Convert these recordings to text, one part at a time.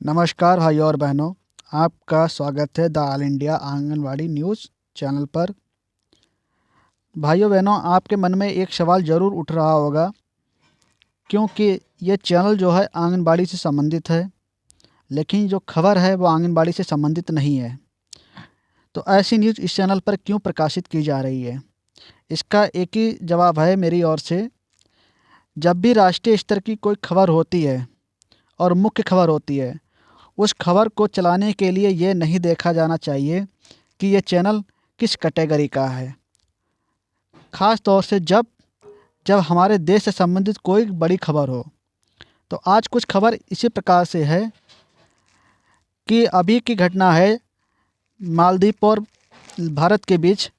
नमस्कार भाइयों और बहनों, आपका स्वागत है the all India anganwadi news channel पर। भाइयों बहनों, आपके मन में एक सवाल ज़रूर उठ रहा होगा, क्योंकि ये चैनल जो है आंगनबाड़ी से संबंधित है, लेकिन जो खबर है वो आंगनबाड़ी से संबंधित नहीं है। तो ऐसी न्यूज़ इस चैनल पर क्यों प्रकाशित की जा रही है? इसका एक ही जवाब है मेरी ओर से। जब भी राष्ट्रीय स्तर की कोई खबर होती है और मुख्य खबर होती है, उस खबर को चलाने के लिए ये नहीं देखा जाना चाहिए कि ये चैनल किस कैटेगरी का है। ख़ास तौर से जब जब हमारे देश से संबंधित कोई बड़ी खबर हो। तो आज कुछ खबर इसी प्रकार से है कि अभी की घटना है मालदीव और भारत के बीच,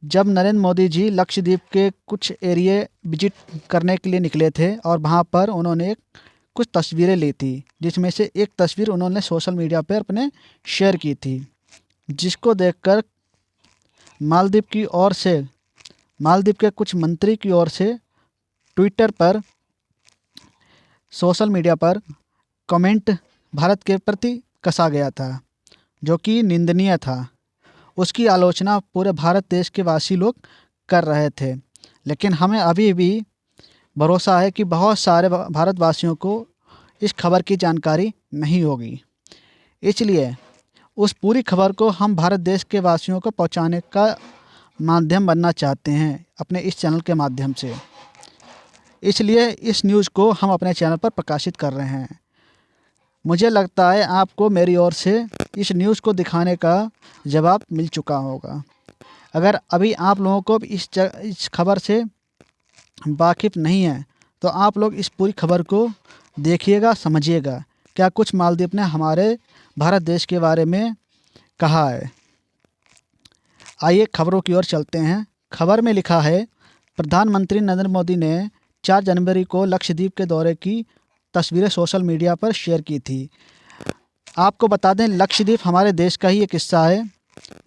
जब नरेंद्र मोदी जी लक्षद्वीप के कुछ एरिए विजिट करने के लिए निकले थे और वहाँ पर उन्होंने कुछ तस्वीरें ली थी, जिसमें से एक तस्वीर उन्होंने सोशल मीडिया पर अपने शेयर की थी, जिसको देखकर मालदीव के कुछ मंत्री की ओर से ट्विटर पर, सोशल मीडिया पर कमेंट भारत के प्रति कसा गया था, जो कि निंदनीय था। उसकी आलोचना पूरे भारत देश के वासी लोग कर रहे थे, लेकिन हमें अभी भी भरोसा है कि बहुत सारे भारतवासियों को इस खबर की जानकारी नहीं होगी। इसलिए उस पूरी खबर को हम भारत देश के वासियों को पहुंचाने का माध्यम बनना चाहते हैं अपने इस चैनल के माध्यम से। इसलिए इस न्यूज़ को हम अपने चैनल पर प्रकाशित कर रहे हैं। मुझे लगता है आपको मेरी ओर से इस न्यूज़ को दिखाने का जवाब मिल चुका होगा। अगर अभी आप लोगों को इस खबर से वाकिफ़ नहीं है, तो आप लोग इस पूरी खबर को देखिएगा, समझिएगा क्या कुछ मालदीव ने हमारे भारत देश के बारे में कहा है। आइए खबरों की ओर चलते हैं। खबर में लिखा है, प्रधानमंत्री नरेंद्र मोदी ने 4 जनवरी को लक्षद्वीप के दौरे की तस्वीरें सोशल मीडिया पर शेयर की थी। आपको बता दें, लक्षद्वीप हमारे देश का ही एक हिस्सा है,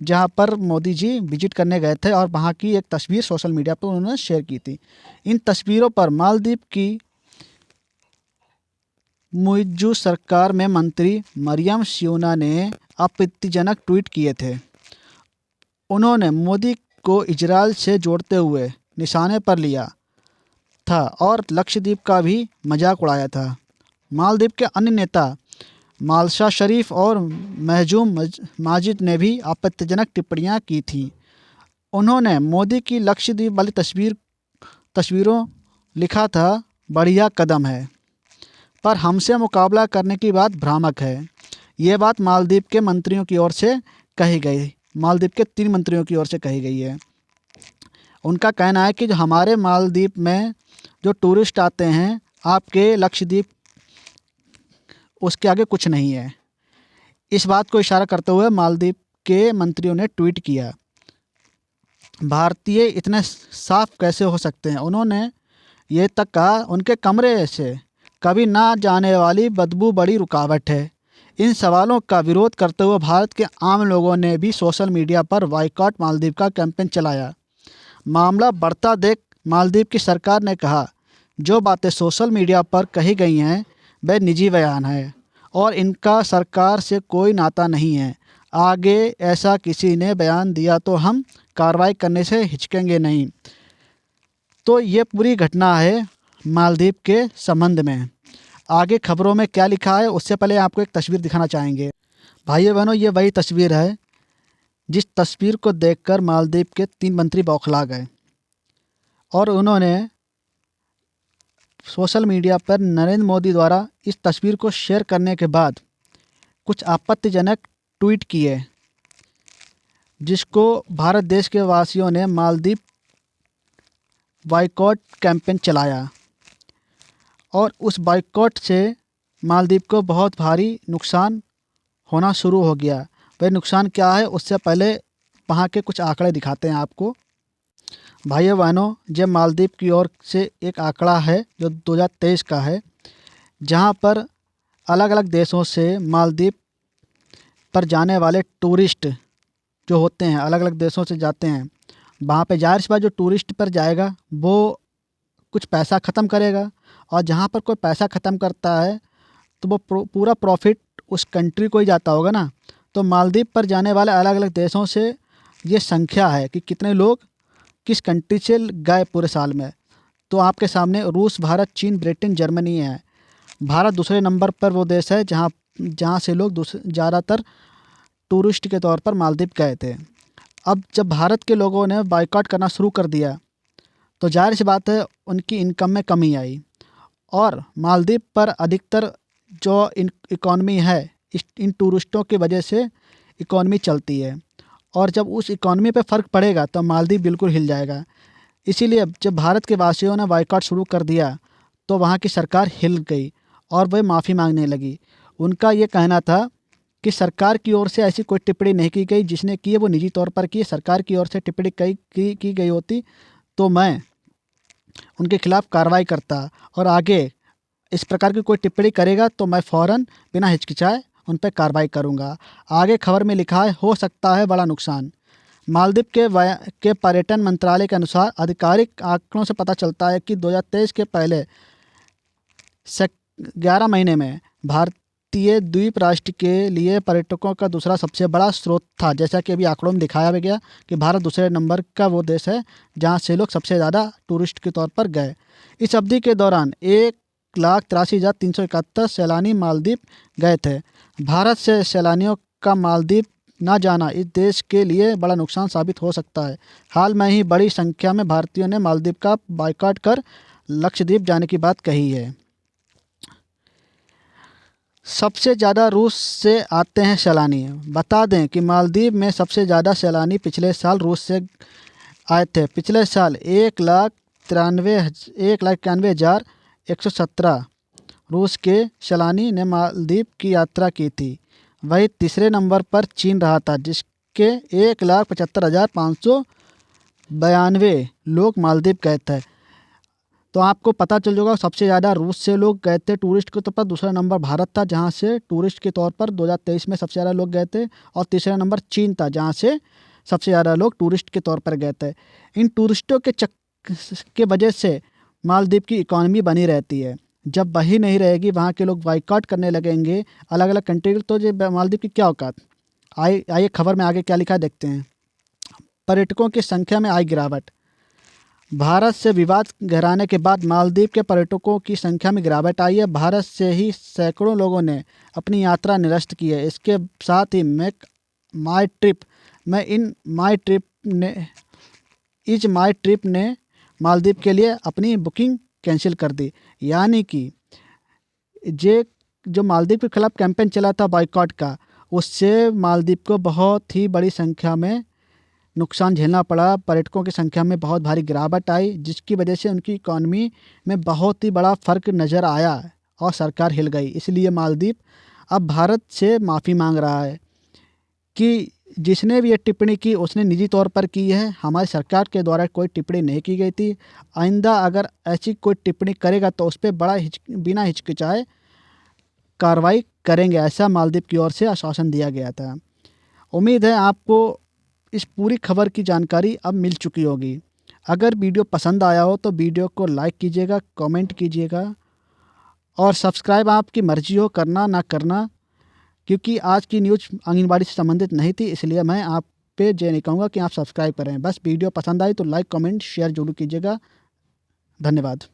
जहां पर मोदी जी विजिट करने गए थे और वहां की एक तस्वीर सोशल मीडिया पर उन्होंने शेयर की थी। इन तस्वीरों पर मालदीव की मुइज़्ज़ू सरकार में मंत्री मरियम स्यूना ने आपत्तिजनक ट्वीट किए थे। उन्होंने मोदी को इजरायल से जोड़ते हुए निशाने पर लिया था और लक्षद्वीप का भी मजाक उड़ाया था। मालदीव के अन्य नेता मालशा शरीफ और महजूम माजिद ने भी आपत्तिजनक टिप्पणियां की थीं। उन्होंने मोदी की लक्षद्वीप वाली तस्वीरों लिखा था, बढ़िया कदम है, पर हमसे मुकाबला करने की बात भ्रामक है। ये बात मालदीव के मंत्रियों की ओर से कही गई, मालदीव के 3 मंत्रियों की ओर से कही गई है। उनका कहना है कि जो हमारे मालदीव में जो टूरिस्ट आते हैं, आपके लक्षद्वीप उसके आगे कुछ नहीं है। इस बात को इशारा करते हुए मालदीव के मंत्रियों ने ट्वीट किया, भारतीय इतने साफ कैसे हो सकते हैं। उन्होंने ये तक कहा, उनके कमरे से कभी ना जाने वाली बदबू बड़ी रुकावट है। इन सवालों का विरोध करते हुए भारत के आम लोगों ने भी सोशल मीडिया पर बायकॉट मालदीव का कैंपेन चलाया। मामला बढ़ता देख मालदीव की सरकार ने कहा, जो बातें सोशल मीडिया पर कही गई हैं वे निजी बयान है और इनका सरकार से कोई नाता नहीं है। आगे ऐसा किसी ने बयान दिया तो हम कार्रवाई करने से हिचकेंगे नहीं। तो ये पूरी घटना है मालदीव के संबंध में। आगे खबरों में क्या लिखा है, उससे पहले आपको एक तस्वीर दिखाना चाहेंगे। भाइयों बहनों, ये वही तस्वीर है जिस तस्वीर को देखकर मालदीव के 3 मंत्री बौखला गए और उन्होंने सोशल मीडिया पर नरेंद्र मोदी द्वारा इस तस्वीर को शेयर करने के बाद कुछ आपत्तिजनक ट्वीट किए, जिसको भारत देश के वासियों ने मालदीव बायकॉट कैंपेन चलाया और उस बायकॉट से मालदीव को बहुत भारी नुकसान होना शुरू हो गया। वह नुकसान क्या है, उससे पहले वहाँ के कुछ आंकड़े दिखाते हैं आपको। भाइयों बहनों, जब मालदीव की ओर से एक आंकड़ा है जो 2023 का है, जहाँ पर अलग अलग देशों से मालदीव पर जाने वाले टूरिस्ट जो होते हैं, अलग अलग देशों से जाते हैं, वहाँ पे जाहिर सी बात जो टूरिस्ट पर जाएगा वो कुछ पैसा ख़त्म करेगा, और जहाँ पर कोई पैसा ख़त्म करता है तो वो पूरा प्रॉफिट उस कंट्री को ही जाता होगा ना। तो मालदीव पर जाने वाले अलग अलग देशों से ये संख्या है कि कितने लोग किस कंट्री से गए पूरे साल में। तो आपके सामने रूस, भारत, चीन, ब्रिटेन, जर्मनी है। भारत दूसरे नंबर पर वो देश है जहाँ जहाँ से लोग ज़्यादातर टूरिस्ट के तौर पर मालदीव गए थे। अब जब भारत के लोगों ने बायकॉट करना शुरू कर दिया तो जाहिर सी बात है उनकी इनकम में कमी आई, और मालदीव पर अधिकतर जो इकॉनमी है इन टूरिस्टों की वजह से इकॉनमी चलती है, और जब उस इकॉनमी पे फ़र्क पड़ेगा तो मालदीव बिल्कुल हिल जाएगा। इसीलिए जब भारत के वासियों ने बायकॉट शुरू कर दिया तो वहाँ की सरकार हिल गई और वह माफ़ी मांगने लगी। उनका ये कहना था कि सरकार की ओर से ऐसी कोई टिप्पणी नहीं की गई, जिसने की है वो निजी तौर पर की। सरकार की ओर से टिप्पणी की गई होती तो मैं उनके खिलाफ़ कार्रवाई करता, और आगे इस प्रकार की कोई टिप्पणी करेगा तो मैं फ़ौरन बिना हिचकिचाए उन पर कार्रवाई करूंगा। आगे खबर में लिखा है, हो सकता है बड़ा नुकसान। मालदीव के पर्यटन मंत्रालय के अनुसार आधिकारिक आंकड़ों से पता चलता है कि 2023 के पहले से 11 महीने में भारतीय द्वीप राष्ट्र के लिए पर्यटकों का दूसरा सबसे बड़ा स्रोत था। जैसा कि अभी आंकड़ों में दिखाया गया कि भारत दूसरे नंबर का वो देश है जहां से लोग सबसे ज़्यादा टूरिस्ट के तौर पर गए। इस अवधि के दौरान 1,83,371 सैलानी मालदीव गए थे। भारत से सैलानियों का मालदीव ना जाना इस देश के लिए बड़ा नुकसान साबित हो सकता है। हाल में ही बड़ी संख्या में भारतीयों ने मालदीव का बायकॉट कर लक्षद्वीप जाने की बात कही है। सबसे ज़्यादा रूस से आते हैं सैलानी। बता दें कि मालदीव में सबसे ज़्यादा सैलानी पिछले साल रूस से आए थे। पिछले साल 1,91,117 रूस के सैलानी ने मालदीव की यात्रा की थी। वही तीसरे नंबर पर चीन रहा था, जिसके 1,75,592 लोग मालदीव गए थे। तो आपको पता चल जाएगा सबसे ज़्यादा रूस से लोग गए थे टूरिस्ट के तौर पर। दूसरा नंबर भारत था जहां से टूरिस्ट के तौर पर 2023 में सबसे ज़्यादा लोग गए थे, और तीसरा नंबर चीन था जहां से सबसे ज़्यादा लोग टूरिस्ट के तौर पर गए थे। इन टूरिस्टों के वजह से मालदीव की इकॉनमी बनी रहती है। जब वही नहीं रहेगी, वहाँ के लोग बाइकआउट करने लगेंगे अलग अलग कंट्री, तो ये मालदीव की क्या औकात। आइए खबर में आगे क्या लिखा देखते हैं। पर्यटकों की संख्या में आई गिरावट। भारत से विवाद गहराने के बाद मालदीव के पर्यटकों की संख्या में गिरावट आई है। भारत से ही सैकड़ों लोगों ने अपनी यात्रा निरस्त की है। इसके साथ ही माई ट्रिप ने मालदीव के लिए अपनी बुकिंग कैंसिल कर दी। यानी कि जो मालदीव के खिलाफ कैंपेन चला था बाइकॉट का, उससे मालदीव को बहुत ही बड़ी संख्या में नुकसान झेलना पड़ा। पर्यटकों की संख्या में बहुत भारी गिरावट आई, जिसकी वजह से उनकी इकॉनमी में बहुत ही बड़ा फ़र्क नज़र आया और सरकार हिल गई। इसलिए मालदीव अब भारत से माफ़ी मांग रहा है कि जिसने भी ये टिप्पणी की उसने निजी तौर पर की है, हमारी सरकार के द्वारा कोई टिप्पणी नहीं की गई थी। आइंदा अगर ऐसी कोई टिप्पणी करेगा तो उस पर बिना हिचकिचाए कार्रवाई करेंगे, ऐसा मालदीव की ओर से आश्वासन दिया गया था। उम्मीद है आपको इस पूरी खबर की जानकारी अब मिल चुकी होगी। अगर वीडियो पसंद आया हो तो वीडियो को लाइक कीजिएगा, कमेंट कीजिएगा, और सब्सक्राइब आपकी मर्जी हो करना ना करना, क्योंकि आज की न्यूज़ आंगनबाड़ी से संबंधित नहीं थी, इसलिए मैं आप पे ये नहीं कहूँगा कि आप सब्सक्राइब करें। बस वीडियो पसंद आई तो लाइक, कमेंट, शेयर जरूर कीजिएगा। धन्यवाद।